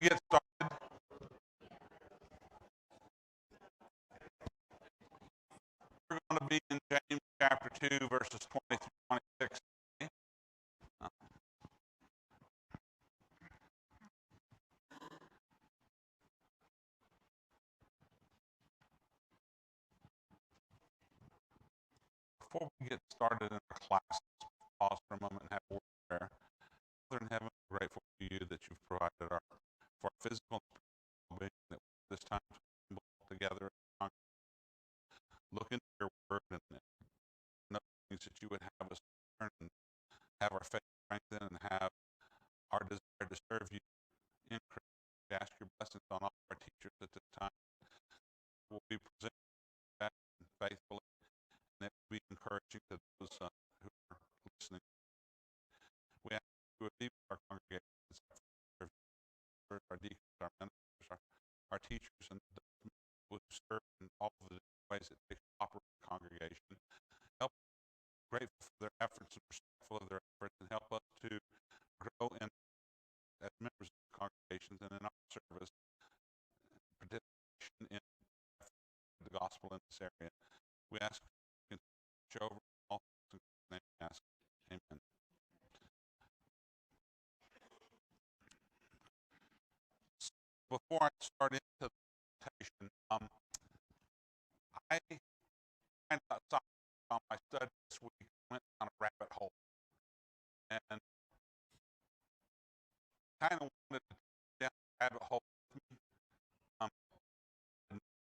Get started. We're going to be in James chapter 2, verses 20 through 26. Uh, Before we get started in our class, pause for a moment and have a word of prayer. Father in heaven, we're grateful to you that you've provided for our physical and spiritual well-being, that this time to assemble together and look into your word and know things that you would have us learn and have our faith strengthened and have our desire to serve you increase. We ask your blessings on all our teachers at this time. We'll be presenting that faithfully, and it will be encouraging to those who are listening. We ask you would be with our congregations, our deacons, our ministers, our teachers, and those who serve in all of the ways it takes to operate a congregation. Help us, grateful for their efforts and respectful of their efforts, and help us to grow in as members of the congregations and in our service, participation in the gospel in this area. We ask you to watch over all things in Christ's name. We ask. Amen. Before I start into the presentation, I kind of thought on my study this week, went down a rabbit hole, and kind of wanted to down the rabbit hole with me.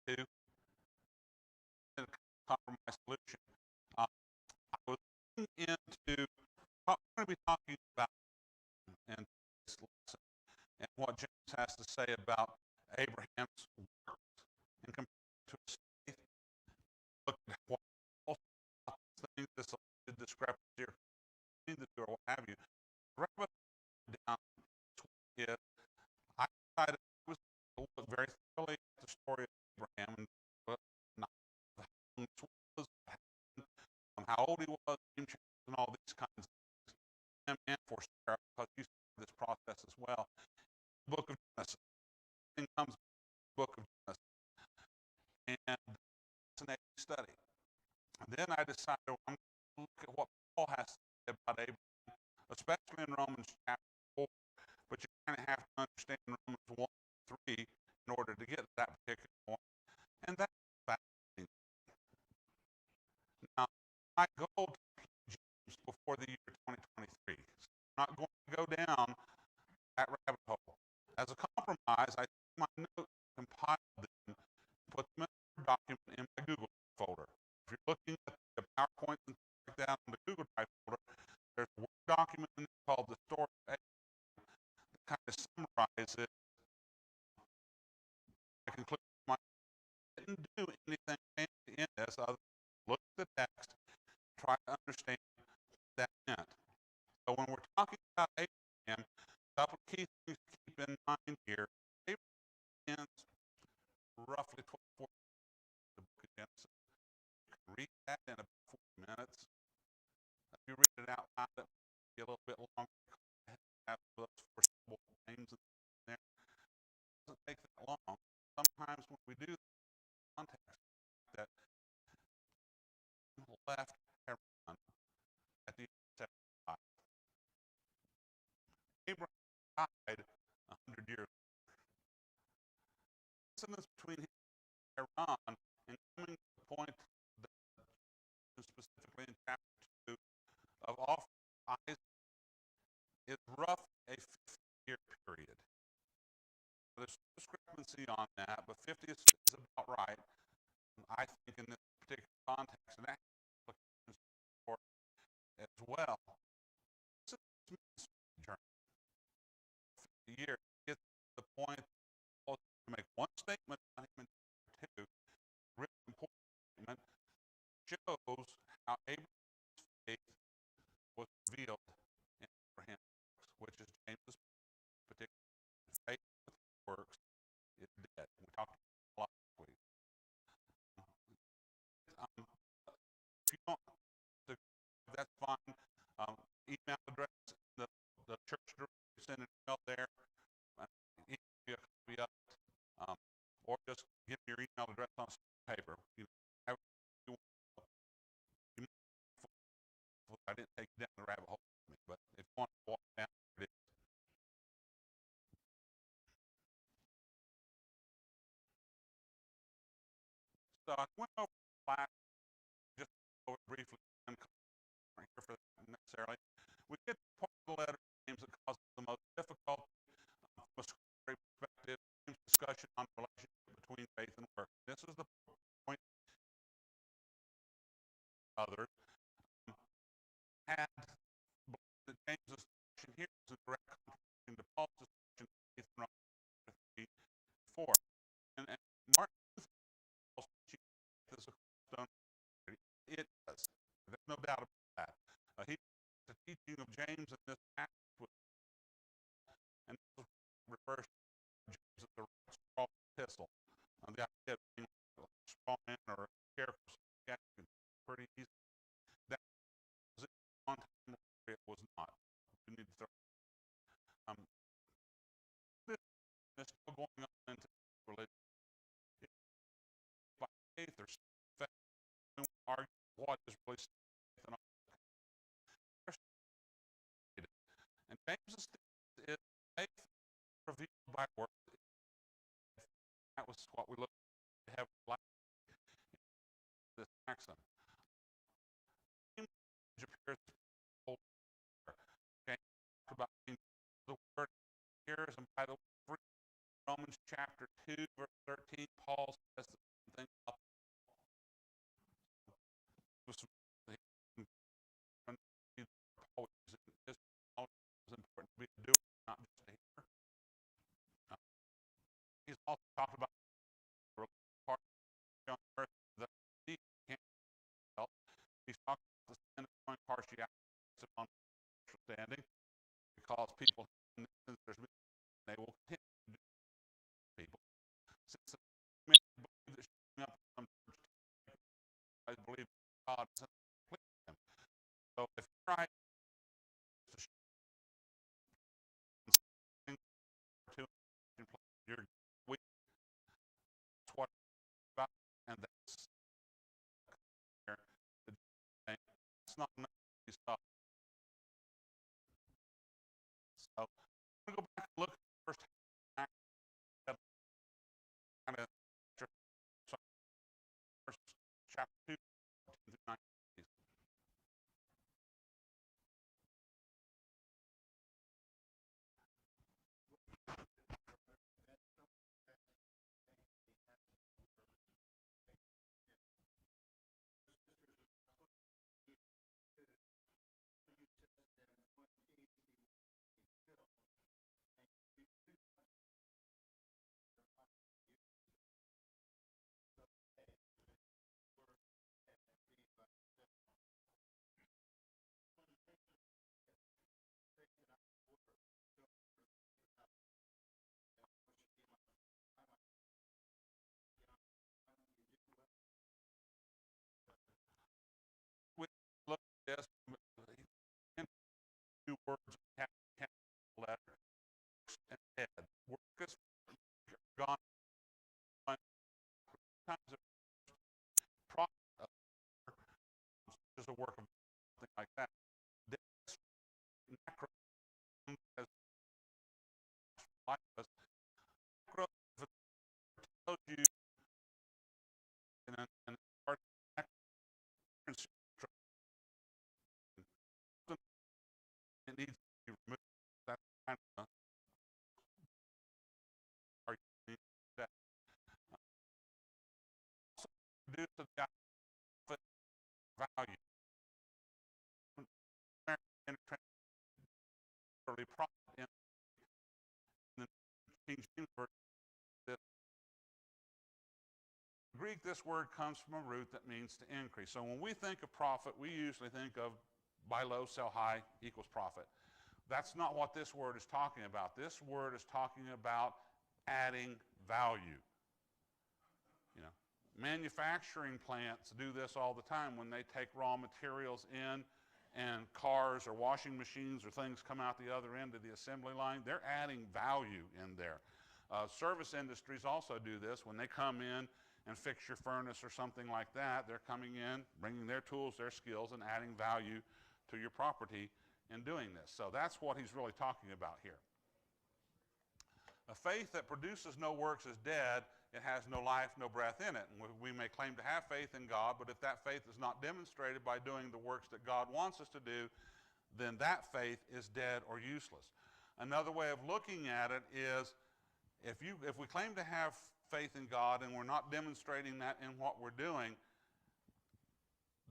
To compromise solution. I was looking into what we're going to be talking about in this lesson and what James has to say about Abraham's works and compared to his faith. Look at what all things, this discrepancy or or what have you. Rabbit down is I decided I was to look very thoroughly at the story of Abraham and not was, how old he was, and all these kinds of things. And for Sarah, because you see this process as well. The book of Genesis. Then comes the book of Genesis. And it's an study. And then I decided I'm going to look at what Paul has to say about Abraham, especially in Romans chapter 4. But you kind of have to understand Romans 1 and 3 in order to get to that particular point. And that's fascinating. Now, my goal to James before the year 2023. So I'm not going to go down that rabbit hole. As a compromise, I took my notes, compiled them, put them in a document in my Google folder. If you're looking at the PowerPoint and stuff like that in the Google Drive folder, there's a Word document in there called the Story of Abraham that kind of summarizes. I conclude my didn't do anything fancy in this other than look at the text, try to understand what that meant. So when we're talking about Abraham, a couple of key things to keep in mind here. Abraham ends roughly 1240 the book of Genesis. You can read that in about 40 minutes. If you read it out loud, it might be a little bit longer. Have those forcible names in there. It doesn't take that long. Sometimes when we do context that left Haran at the age of 75. Abraham died 100 years later. The distance between him and Haran and coming to the point that specifically in chapter 2 of offering Isaac is roughly a 50-year period. There's a discrepancy on that, but 50 is about right. I think in this particular context, and that applications for as well. This is a journey. 50 years gets to the point to make one statement, not even two, really important statement, shows how Abraham's faith was revealed in Abraham's works, which is James's particular faith with works is dead. We talked about it a lot this week. If you don't, that's fine. Email address, the church directory, send an email there. If you your email address on some paper. However you want. I didn't take you down the rabbit hole with me, but if you want to walk down, it is. So I went over the last, just over briefly, and right here for that necessarily. We get to part of the letter of James that causes the most difficult from a scholarly perspective, discussion on the relationship between faith and work. This is the point others had that James's discussion here is a direct contradiction to Paul's discussion of faith in Romans 3:4. And Martin Luther is a cornerstone. It does. There's no doubt about that. The teaching of James in this passage, and this refers to James as the straw epistle. The idea of being a straw man or a careful subjection is pretty easy. That was one time it was not. You need to throw. This is still going on into religion. By faith or faith, we argue what is really faith and all. And James's thesis is faith revealed by works. That was what we looked to have last this maxim. James appears about the word here is entitled Romans chapter 2, verse 13. Paul says the same thing about it's important to be a doer, not just a hearer. He's also talked about the part on earth that he can't help. He's talked about the sin of showing partiality upon social standing, because people, since there's been, they will continue to do people. Since the men believe that showing up from church, I believe God doesn't please them. So if you try to you're weak, that's what it's about, and that's it's not enough stuff. So I'm going to go back and look at the first kind of first chapter 2, 14 through 19. We look at this in two words, letter and head. Work is gone. Times a product is a work of something like that. This macro as life as macro tells you in an art it needs to be removed. That kind of argument that also reduce the value. Profit in the King James Version. Greek, this word comes from a root that means to increase. So when we think of profit, we usually think of buy low, sell high equals profit. That's not what this word is talking about. This word is talking about adding value. Manufacturing plants do this all the time when they take raw materials in and cars or washing machines or things come out the other end of the assembly line. They're adding value in there. Service industries also do this. When they come in and fix your furnace or something like that, they're coming in, bringing their tools, their skills, and adding value to your property in doing this. So that's what he's really talking about here. A faith that produces no works is dead. It has no life, no breath in it. And we may claim to have faith in God, but if that faith is not demonstrated by doing the works that God wants us to do, then that faith is dead or useless. Another way of looking at it is, if we claim to have faith in God and we're not demonstrating that in what we're doing,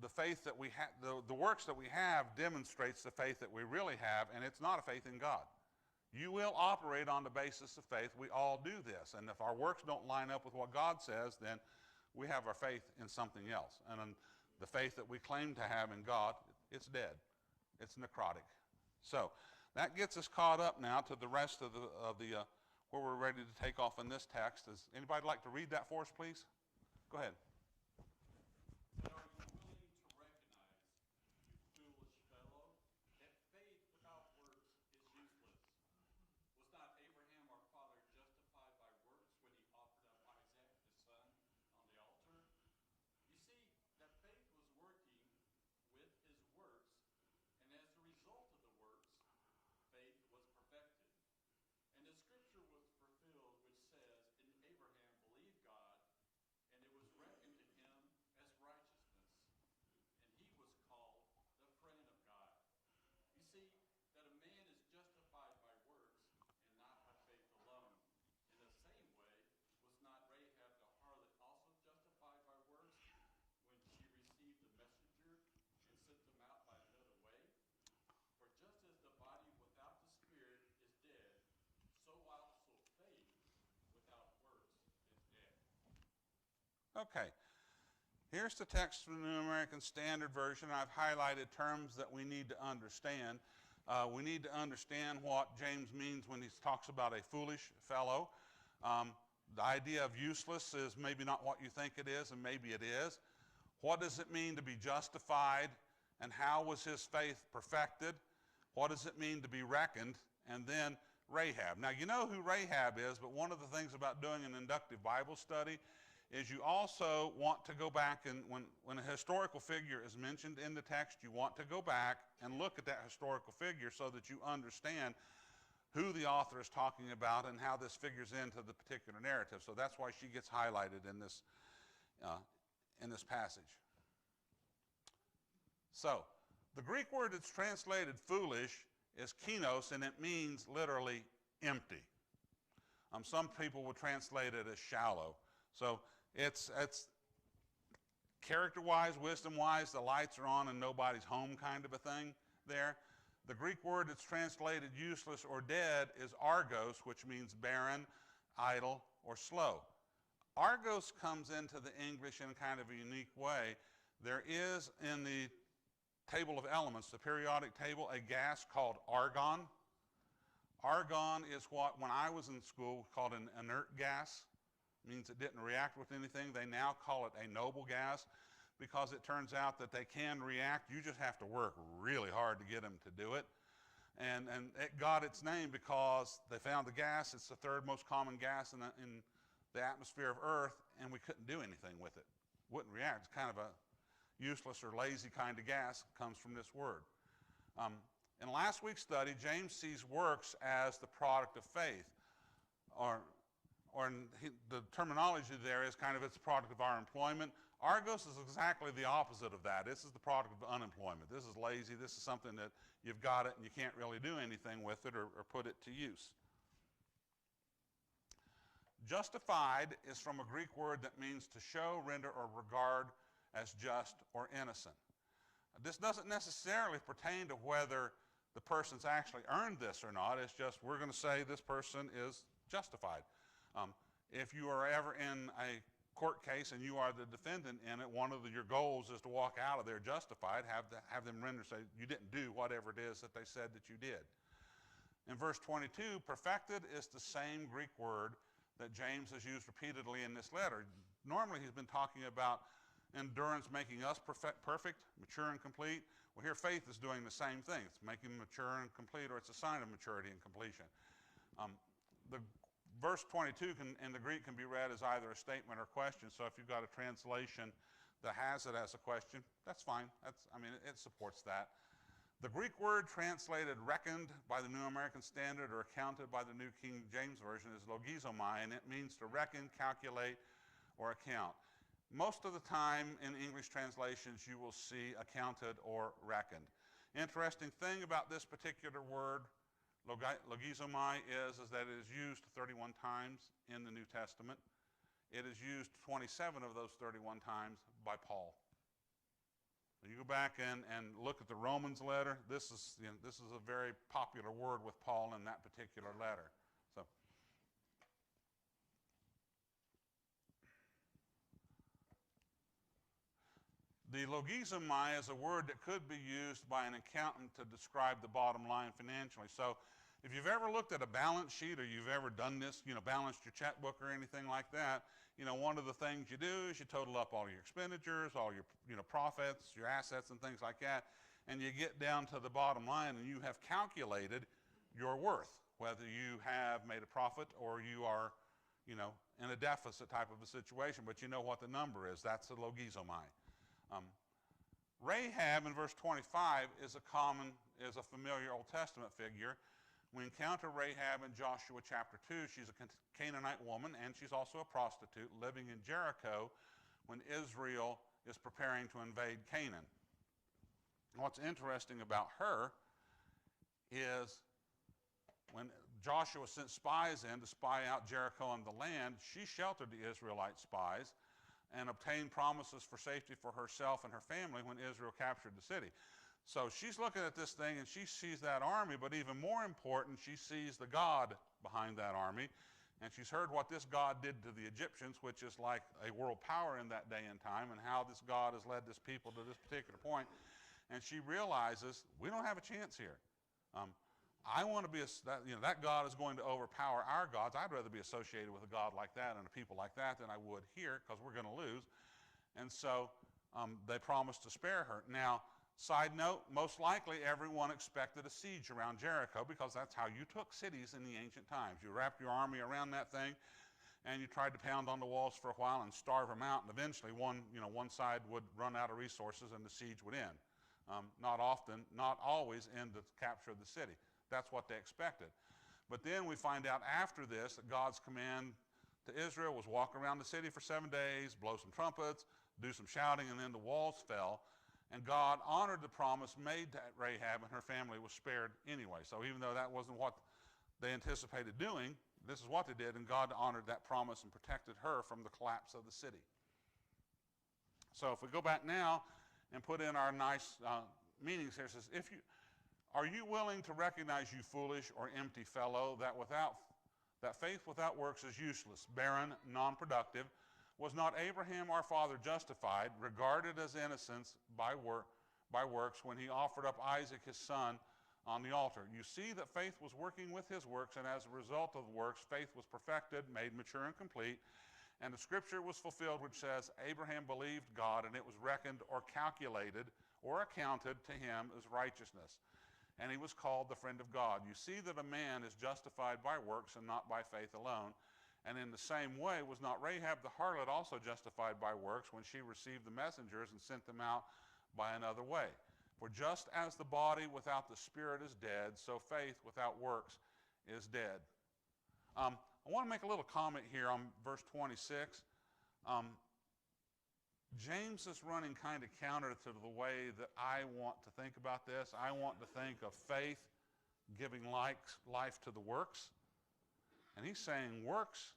the faith that we have, the works that we have demonstrates the faith that we really have, and it's not a faith in God. You will operate on the basis of faith. We all do this. And if our works don't line up with what God says, then we have our faith in something else. And the faith that we claim to have in God, it's dead. It's necrotic. So that gets us caught up now to the rest of the where we're ready to take off in this text. Does anybody like to read that for us, please? Go ahead. Okay, here's the text from the New American Standard Version. I've highlighted terms that we need to understand. We need to understand what James means when he talks about a foolish fellow. The idea of useless is maybe not what you think it is, and maybe it is. What does it mean to be justified, and how was his faith perfected? What does it mean to be reckoned? And then Rahab. Now, you know who Rahab is, but one of the things about doing an inductive Bible study is you also want to go back, and when a historical figure is mentioned in the text, you want to go back and look at that historical figure so that you understand who the author is talking about and how this figures into the particular narrative. So that's why she gets highlighted in this passage. So the Greek word that's translated foolish is kinos, and it means literally empty. Some people would translate it as shallow. So it's character-wise, wisdom-wise, the lights are on and nobody's home kind of a thing there. The Greek word that's translated useless or dead is argos, which means barren, idle, or slow. Argos comes into the English in kind of a unique way. There is in the table of elements, the periodic table, a gas called argon. Argon is what, when I was in school, called an inert gas. Means it didn't react with anything. They now call it a noble gas because it turns out that they can react. You just have to work really hard to get them to do it. And it got its name because they found the gas. It's the third most common gas in the atmosphere of Earth, and we couldn't do anything with it. Wouldn't react. It's kind of a useless or lazy kind of gas. Comes from this word. In last week's study, James sees works as the product of faith, the terminology there is kind of it's the product of our employment. Argos is exactly the opposite of that. This is the product of unemployment. This is lazy. This is something that you've got it and you can't really do anything with it or put it to use. Justified is from a Greek word that means to show, render, or regard as just or innocent. This doesn't necessarily pertain to whether the person's actually earned this or not. It's just we're going to say this person is justified. If you are ever in a court case and you are the defendant in it, one of your goals is to walk out of there justified, have them render, say you didn't do whatever it is that they said that you did. In verse 22, perfected is the same Greek word that James has used repeatedly in this letter. Normally he's been talking about endurance making us perfect, mature and complete. Well, here faith is doing the same thing. It's making mature and complete, or it's a sign of maturity and completion. verse 22 in the Greek can be read as either a statement or question. So if you've got a translation that has it as a question, that's fine. It supports that. The Greek word translated reckoned by the New American Standard or accounted by the New King James Version is logizomai, and it means to reckon, calculate, or account. Most of the time in English translations you will see accounted or reckoned. Interesting thing about this particular word, logizomai, is that it is used 31 times in the New Testament. It is used 27 of those 31 times by Paul. You go back and look at the Romans letter. This is a very popular word with Paul in that particular letter. So, the logizomai is a word that could be used by an accountant to describe the bottom line financially. So, if you've ever looked at a balance sheet or you've ever done this, balanced your checkbook or anything like that, one of the things you do is you total up all your expenditures, all your, profits, your assets and things like that, and you get down to the bottom line and you have calculated your worth, whether you have made a profit or you are, in a deficit type of a situation, but you know what the number is. That's the logizomai. Rahab in verse 25 is a familiar Old Testament figure. We encounter Rahab in Joshua chapter 2. She's a Canaanite woman, and she's also a prostitute living in Jericho when Israel is preparing to invade Canaan. What's interesting about her is when Joshua sent spies in to spy out Jericho and the land, she sheltered the Israelite spies and obtained promises for safety for herself and her family when Israel captured the city. So she's looking at this thing and she sees that army, but even more important, she sees the God behind that army. And she's heard what this God did to the Egyptians, which is like a world power in that day and time, and how this God has led this people to this particular point. And she realizes, we don't have a chance here. I want to be, that God is going to overpower our gods. I'd rather be associated with a God like that and a people like that than I would here, because we're going to lose. And so they promised to spare her. Now, side note, most likely everyone expected a siege around Jericho, because that's how you took cities in the ancient times. You wrapped your army around that thing, and you tried to pound on the walls for a while and starve them out, and eventually one side would run out of resources and the siege would end. Not often, not always end the capture of the city. That's what they expected. But then we find out after this that God's command to Israel was walk around the city for 7 days, blow some trumpets, do some shouting, and then the walls fell. And God honored the promise made to Rahab, and her family was spared anyway. So even though that wasn't what they anticipated doing, this is what they did, and God honored that promise and protected her from the collapse of the city. So if we go back now and put in our nice meanings here, it says, are you willing to recognize, you foolish or empty fellow, that faith without works is useless, barren, non-productive? Was not Abraham our father justified, regarded as innocent by works, when he offered up Isaac his son on the altar? You see that faith was working with his works, and as a result of the works, faith was perfected, made mature and complete. And the scripture was fulfilled, which says, Abraham believed God, and it was reckoned or calculated or accounted to him as righteousness. And he was called the friend of God. You see that a man is justified by works and not by faith alone. And in the same way, was not Rahab the harlot also justified by works when she received the messengers and sent them out by another way? For just as the body without the spirit is dead, so faith without works is dead. I want to make a little comment here on verse 26. James is running kind of counter to the way that I want to think about this. I want to think of faith giving life to the works. And he's saying works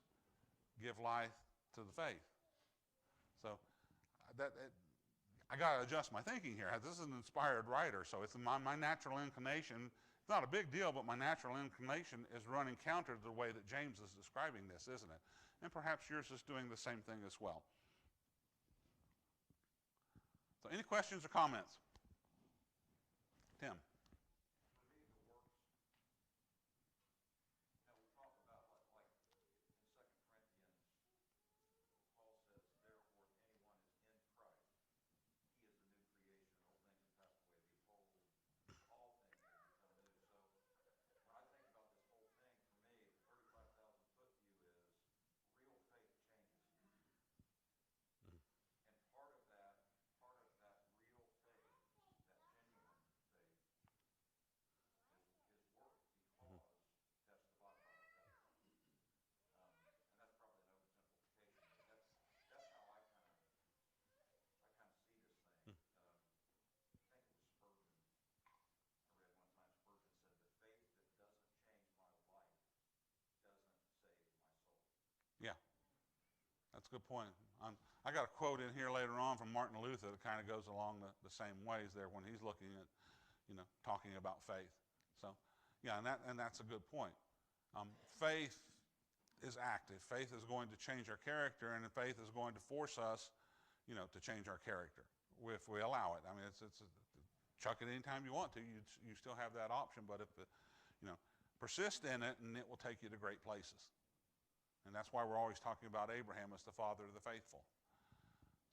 give life to the faith. So I got to adjust my thinking here. This is an inspired writer, so it's my natural inclination. It's not a big deal, but my natural inclination is running counter to the way that James is describing this, isn't it? And perhaps yours is doing the same thing as well. So any questions or comments? Tim. That's a good point. I got a quote in here later on from Martin Luther that kind of goes along the same ways there when he's looking at, talking about faith. So, yeah, and that's a good point. Faith is active. Faith is going to change our character, and faith is going to force us, to change our character if we allow it. I mean, it's chuck it anytime you want to. You still have that option, but if persist in it, and it will take you to great places. And that's why we're always talking about Abraham as the father of the faithful.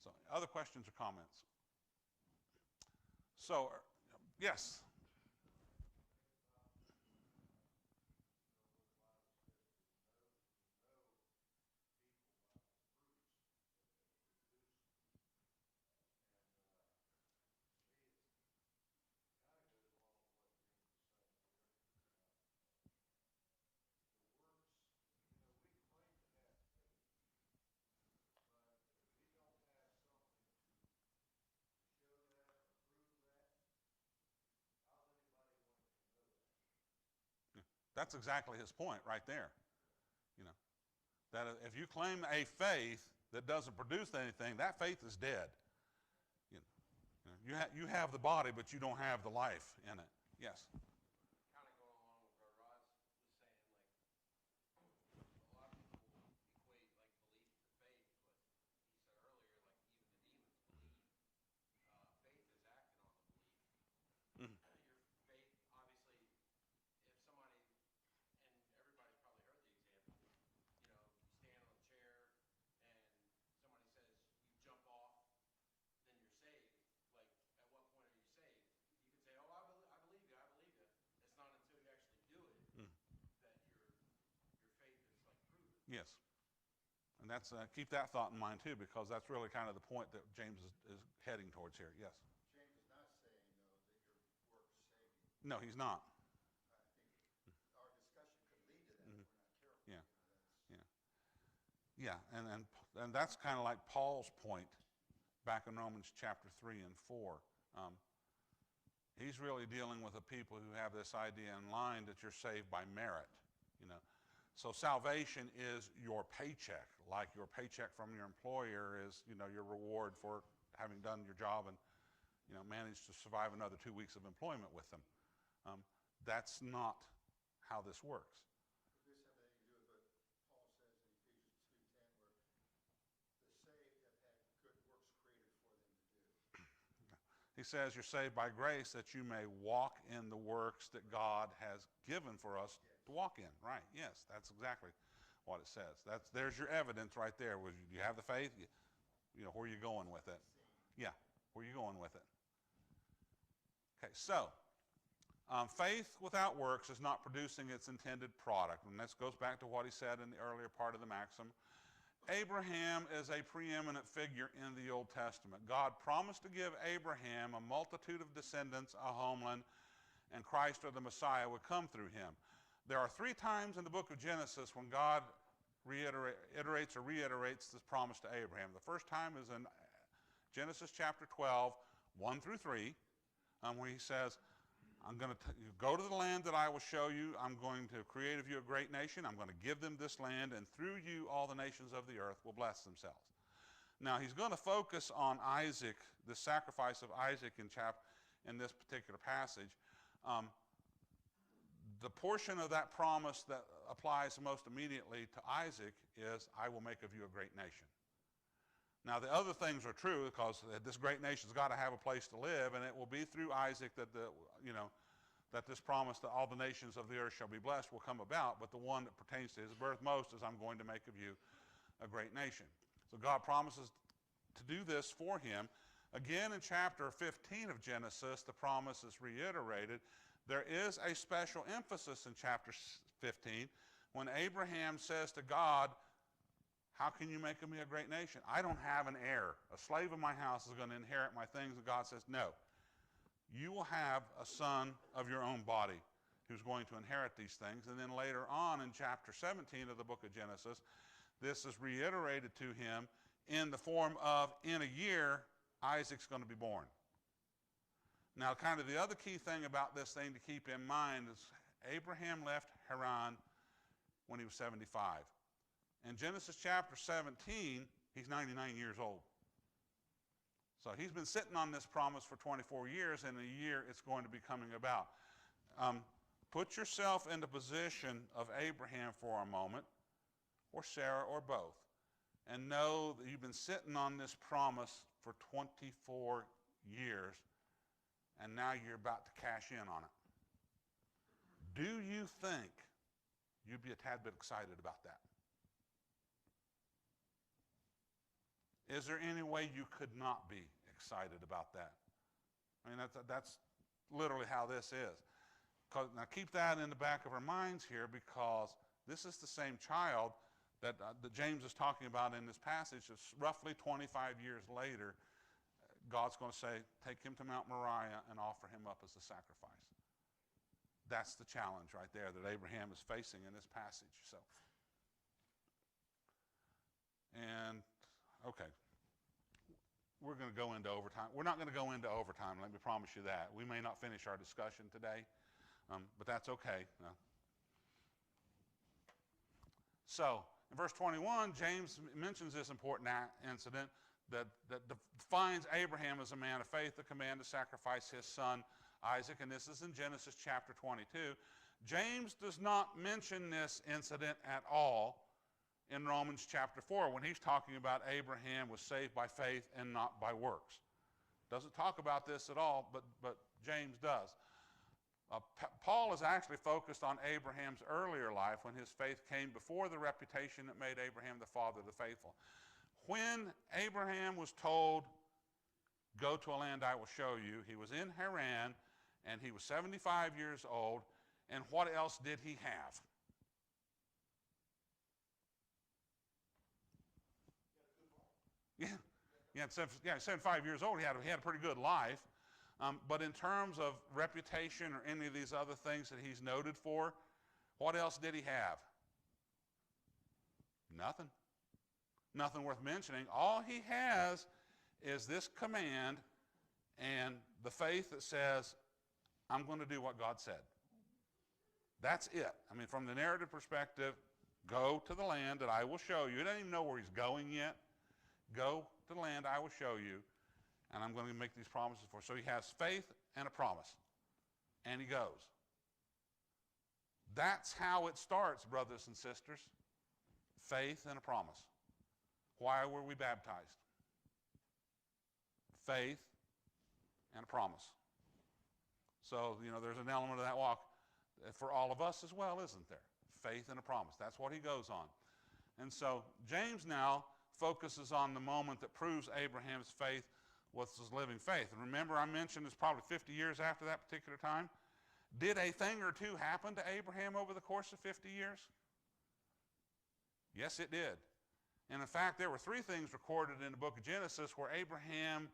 So, other questions or comments? So, yes. That's exactly his point right there. That if you claim a faith that doesn't produce anything, that faith is dead. You have the body, but you don't have the life in it. Yes. Kind of going along with what Rod was saying, like a lot of people equate like belief to faith, but he said earlier, like even the demons believe. Faith is acting on the belief. Mm-hmm. Your faith, obviously, if somebody, and everybody's probably heard the example, you stand on a chair and somebody says you jump off, then you're saved. Like, at what point are you saved? You can say, oh, I believe you, I believe you. It's not until you actually do it that your faith is like proven. Yes. And that's keep that thought in mind too, because that's really kind of the point that James is heading towards here. Yes. James is not saying, though, that your works save you. No, he's not. I think our discussion could lead to that if we're not careful. Yeah. Yeah, and that's kind of like Paul's point back in Romans chapter 3 and 4. He's really dealing with the people who have this idea in line that you're saved by merit. So salvation is your paycheck, like your paycheck from your employer is, your reward for having done your job and, managed to survive another 2 weeks of employment with them. That's not how this works. Could this have anything to do with what Paul says in Ephesians 2:10, where the saved have had good works created for them to do? He says you're saved by grace that you may walk in the works that God has given for us to walk in. Right, yes, that's exactly what it says. There's your evidence right there. You have the faith, where are you going with it? Yeah, where are you going with it? Okay, so faith without works is not producing its intended product. And this goes back to what he said in the earlier part of the maxim. Abraham is a preeminent figure in the Old Testament. God promised to give Abraham a multitude of descendants, a homeland, and Christ or the Messiah would come through him. There are 3 times in the book of Genesis when God reiterates this promise to Abraham. The first time is in Genesis chapter 12, 1 through 3, where he says, I'm going to go to the land that I will show you. I'm going to create of you a great nation. I'm going to give them this land, and through you all the nations of the earth will bless themselves. Now, he's going to focus on Isaac, the sacrifice of Isaac in this particular passage. The portion of that promise that applies most immediately to Isaac is, I will make of you a great nation. Now, the other things are true, because this great nation's got to have a place to live, and it will be through Isaac that that this promise that all the nations of the earth shall be blessed will come about. But the one that pertains to his birth most is, I'm going to make of you a great nation. So God promises to do this for him. Again, in chapter 15 of Genesis, the promise is reiterated. There is a special emphasis in chapter 15 when Abraham says to God, how can you make of me a great nation? I don't have an heir. A slave of my house is going to inherit my things. And God says, no. You will have a son of your own body who's going to inherit these things. And then later on in chapter 17 of the book of Genesis, this is reiterated to him in the form of, in a year, Isaac's going to be born. Now, kind of the other key thing about this thing to keep in mind is Abraham left Haran when he was 75. In Genesis chapter 17, he's 99 years old. So he's been sitting on this promise for 24 years, and in a year it's going to be coming about. Put yourself in the position of Abraham for a moment, or Sarah, or both, and know that you've been sitting on this promise for 24 years, and now you're about to cash in on it. Do you think you'd be a tad bit excited about that? Is there any way you could not be excited about that? I mean, that's literally how this is. Now keep that in the back of our minds here, because this is the same child that James is talking about in this passage. It's roughly 25 years later, God's going to say, take him to Mount Moriah and offer him up as a sacrifice. That's the challenge right there that Abraham is facing in this passage. So, and okay, we're going to go into overtime. We're not going to go into overtime, let me promise you that. We may not finish our discussion today, but that's okay. No. So, in verse 21, James mentions this important incident that defines Abraham as a man of faith, the command to sacrifice his son Isaac, and this is in Genesis chapter 22. James does not mention this incident at all in Romans chapter 4 when he's talking about Abraham was saved by faith and not by works. Doesn't talk about this at all, but James does. Paul is actually focused on Abraham's earlier life when his faith came before the reputation that made Abraham the father of the faithful. When Abraham was told, go to a land I will show you, he was in Haran, and he was 75 years old, and what else did he have? Yeah, 75 years old, he had a pretty good life. But in terms of reputation or any of these other things that he's noted for, what else did he have? Nothing. Nothing worth mentioning. All he has is this command and the faith that says, I'm going to do what God said. That's it. I mean, from the narrative perspective, go to the land that I will show you. He doesn't even know where he's going yet. Go to the land I will show you, and I'm going to make these promises for you. So he has faith and a promise, and he goes. That's how it starts, brothers and sisters. Faith and a promise. Why were we baptized? Faith and a promise. So, there's an element of that walk for all of us as well, isn't there? Faith and a promise. That's what he goes on. And so James now focuses on the moment that proves Abraham's faith was his living faith. And remember, I mentioned it's probably 50 years after that particular time. Did a thing or two happen to Abraham over the course of 50 years? Yes, it did. And in fact, there were 3 things recorded in the book of Genesis where Abraham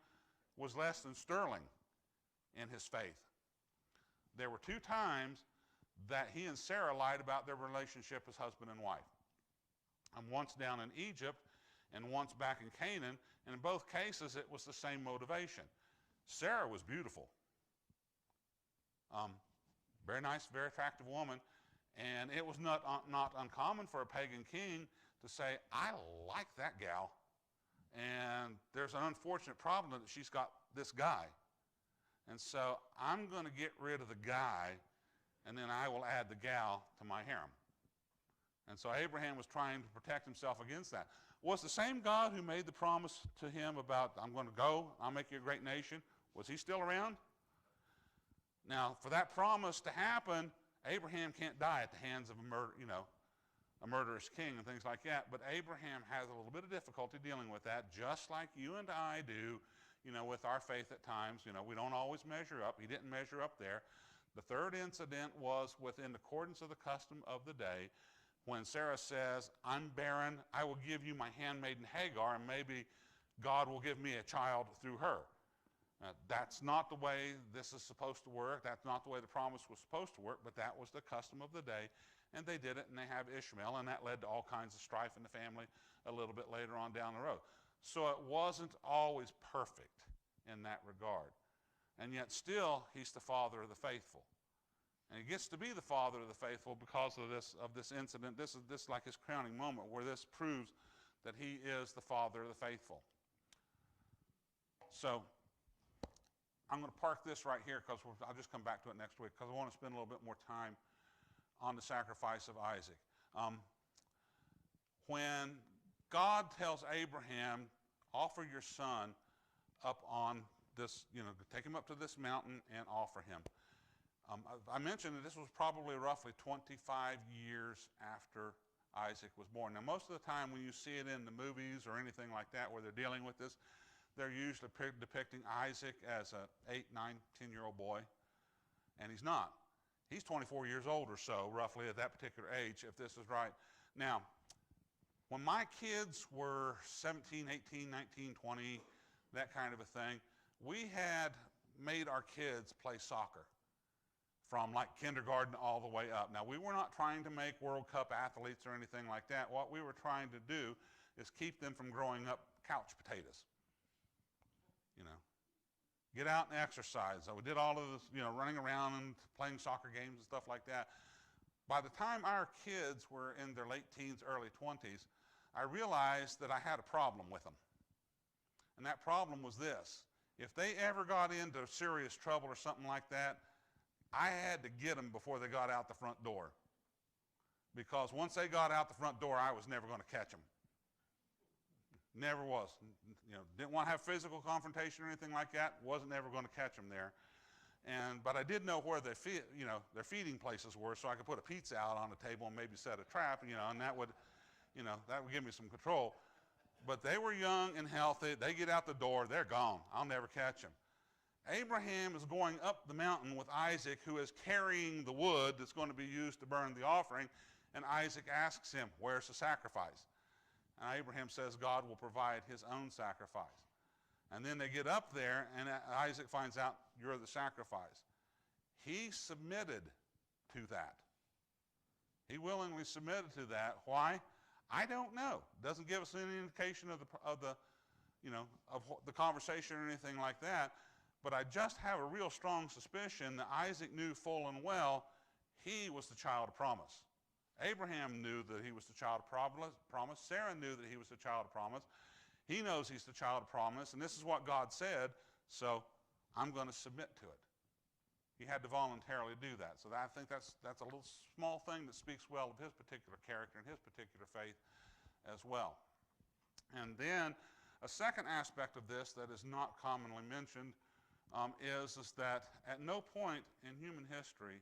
was less than sterling in his faith. There were 2 times that he and Sarah lied about their relationship as husband and wife. And once down in Egypt and once back in Canaan, and in both cases it was the same motivation. Sarah was beautiful. Very nice, very attractive woman, and it was not uncommon for a pagan king to say, I like that gal, and there's an unfortunate problem that she's got this guy. And so I'm going to get rid of the guy, and then I will add the gal to my harem. And so Abraham was trying to protect himself against that. Was the same God who made the promise to him about, I'm going to go, I'll make you a great nation, was he still around? Now, for that promise to happen, Abraham can't die at the hands of a murderous king and things like that. But Abraham has a little bit of difficulty dealing with that, just like you and I do, with our faith at times. We don't always measure up. He didn't measure up there. The third incident was within accordance of the custom of the day, when Sarah says, I'm barren, I will give you my handmaiden Hagar, and maybe God will give me a child through her. That's not the way this is supposed to work. That's not the way the promise was supposed to work, but that was the custom of the day, and they did it, and they have Ishmael, and that led to all kinds of strife in the family a little bit later on down the road. So it wasn't always perfect in that regard. And yet still, he's the father of the faithful. And he gets to be the father of the faithful because of this incident. This is like his crowning moment where this proves that he is the father of the faithful. So I'm going to park this right here because I'll just come back to it next week because I want to spend a little bit more time on the sacrifice of Isaac. When God tells Abraham, offer your son up on this, take him up to this mountain and offer him. I mentioned that this was probably roughly 25 years after Isaac was born. Now, most of the time when you see it in the movies or anything like that where they're dealing with this, they're usually depicting Isaac as an 8, 9, 10-year-old boy, and he's not. He's 24 years old or so, roughly, at that particular age, if this is right. Now, when my kids were 17, 18, 19, 20, that kind of a thing, we had made our kids play soccer from like kindergarten all the way up. Now, we were not trying to make World Cup athletes or anything like that. What we were trying to do is keep them from growing up couch potatoes. Get out and exercise. So we did all of this, running around and playing soccer games and stuff like that. By the time our kids were in their late teens, early 20s, I realized that I had a problem with them. And that problem was this. If they ever got into serious trouble or something like that, I had to get them before they got out the front door. Because once they got out the front door, I was never going to catch them. Never was. Didn't want to have physical confrontation or anything like that. Wasn't ever going to catch them there. But I did know where their feeding places were, so I could put a pizza out on the table and maybe set a trap, and that would give me some control. But they were young and healthy. They get out the door, they're gone. I'll never catch them. Abraham is going up the mountain with Isaac, who is carrying the wood that's going to be used to burn the offering, and Isaac asks him, where's the sacrifice? And Abraham says God will provide his own sacrifice. And then they get up there, and Isaac finds out, you're the sacrifice. He submitted to that. He willingly submitted to that. Why? I don't know. Doesn't give us any indication of the conversation or anything like that. But I just have a real strong suspicion that Isaac knew full and well he was the child of promise. Abraham knew that he was the child of promise. Sarah knew that he was the child of promise. He knows he's the child of promise, and this is what God said, so I'm going to submit to it. He had to voluntarily do that. So I think that's a little small thing that speaks well of his particular character and his particular faith as well. And then a second aspect of this that is not commonly mentioned is that at no point in human history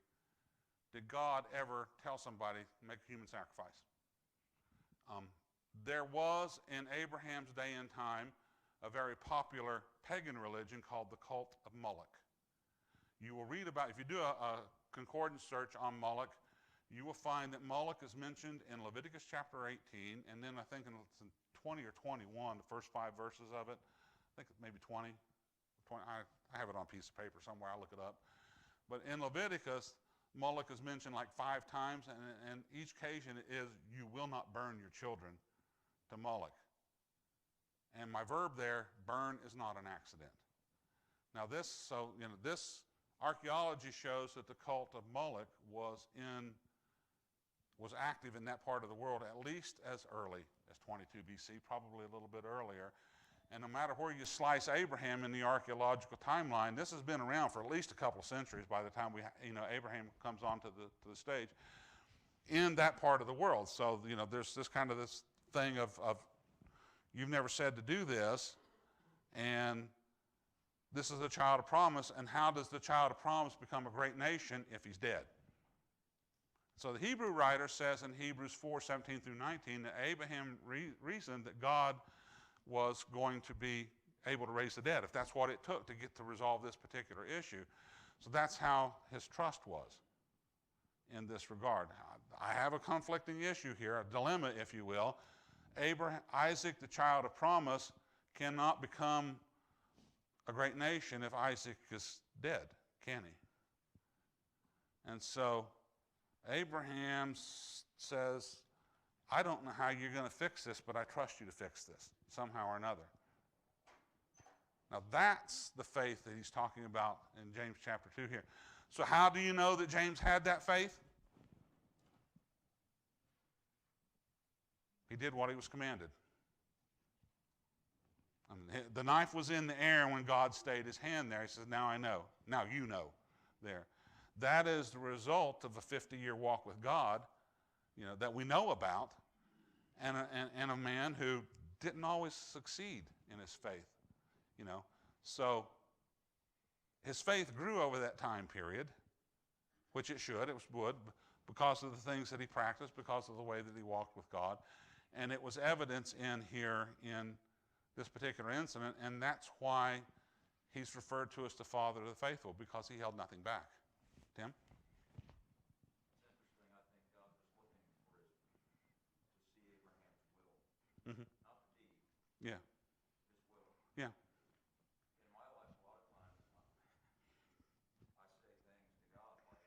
did God ever tell somebody to make a human sacrifice. There was, in Abraham's day and time, a very popular pagan religion called the Cult of Moloch. You will read about, if you do a concordance search on Moloch, you will find that Moloch is mentioned in Leviticus chapter 18, and then I think in 20 or 21, the first 5 verses of it. I think maybe 20. I have it on a piece of paper somewhere. I'll look it up. But in Leviticus, Moloch is mentioned like 5 times, and each occasion is, you will not burn your children to Moloch. And my verb there, burn, is not an accident. Now this archaeology shows that the cult of Moloch was active in that part of the world at least as early as 22 BC, probably a little bit earlier. And no matter where you slice Abraham in the archaeological timeline, this has been around for at least a couple of centuries by the time Abraham comes onto the stage in that part of the world. So there's this kind of this thing of you've never said to do this, and this is a child of promise. And how does the child of promise become a great nation if he's dead? So the Hebrew writer says in Hebrews 4:17 through 19 that Abraham reasoned that God was going to be able to raise the dead, if that's what it took to get to resolve this particular issue. So that's how his trust was in this regard. I have a conflicting issue here, a dilemma, if you will. Isaac, the child of promise, cannot become a great nation if Isaac is dead, can he? And so Abraham says, I don't know how you're going to fix this, but I trust you to fix this somehow or another. Now that's the faith that he's talking about in James chapter 2 here. So how do you know that James had that faith? He did what he was commanded. The knife was in the air when God stayed his hand there. He says, now I know. Now you know there. That is the result of a 50-year walk with God, that we know about, and a man who didn't always succeed in his faith. So his faith grew over that time period, which it should. It would, because of the things that he practiced, because of the way that he walked with God. And it was evidence in this particular incident, and that's why he's referred to as the father of the faithful, because he held nothing back. Tim? It's interesting. I think God was looking to see Abraham's will, Mm-hmm. not the deed. Yeah. His will. Yeah. In my life, a lot of times, I say things to God like,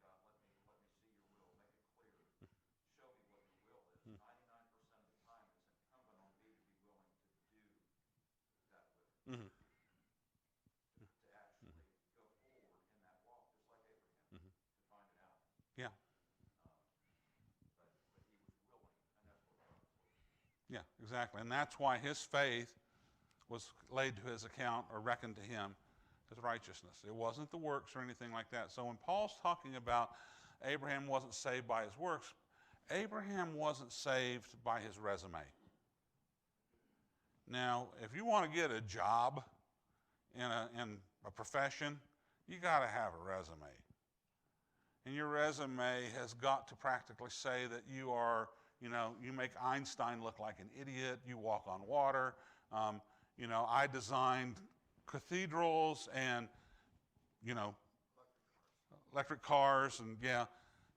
God, let me see your will, make it clear, show me what your will is. 99% of the time, it's incumbent on me to be willing to do that will. Mm-hmm. To actually go forward in that walk, just like Abraham, Mm-hmm. to find it out. Yeah. But he was willing, and that's what God was looking for. Yeah, exactly. And that's why his faith was laid to his account or reckoned to him as righteousness. It wasn't the works or anything like that. So when Paul's talking about Abraham wasn't saved by his works, Abraham wasn't saved by his resume. Now, if you want to get a job in a profession, you got to have a resume. And your resume has got to practically say that you are, you make Einstein look like an idiot, you walk on water. I designed cathedrals and, electric cars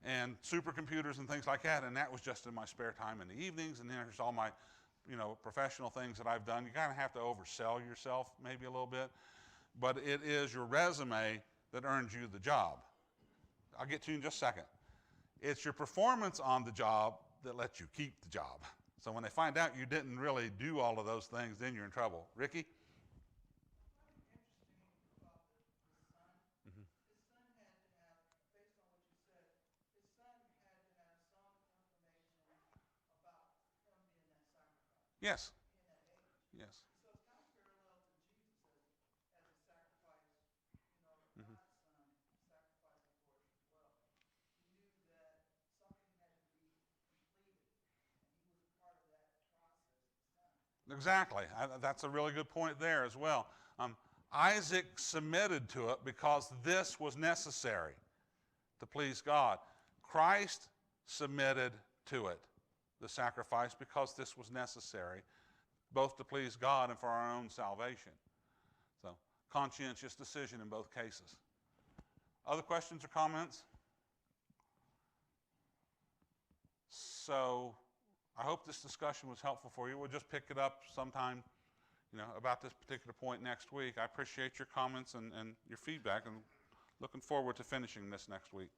and supercomputers and things like that. And that was just in my spare time in the evenings. And then there's all my, professional things that I've done. You kind of have to oversell yourself maybe a little bit. But it is your resume that earns you the job. I'll get to you in just a second. It's your performance on the job that lets you keep the job. So when they find out you didn't really do all of those things, then you're in trouble. Ricky? Interesting about the son. Mm-hmm. His son had to have, based on what you said, his son had to have some information about him being that sacrifice Yes. in that age. Yes. So it's kind of parallel to Jesus as a sacrifice, Mm-hmm. God's son sacrificing for us as well. He knew that something had to be completed, and he was part of that process, the son. Exactly. That's a really good point there as well. Isaac submitted to it because this was necessary to please God. Christ submitted to it, the sacrifice, because this was necessary, both to please God and for our own salvation. So, conscientious decision in both cases. Other questions or comments? So, I hope this discussion was helpful for you. We'll just pick it up sometime, about this particular point next week. I appreciate your comments and your feedback, and looking forward to finishing this next week.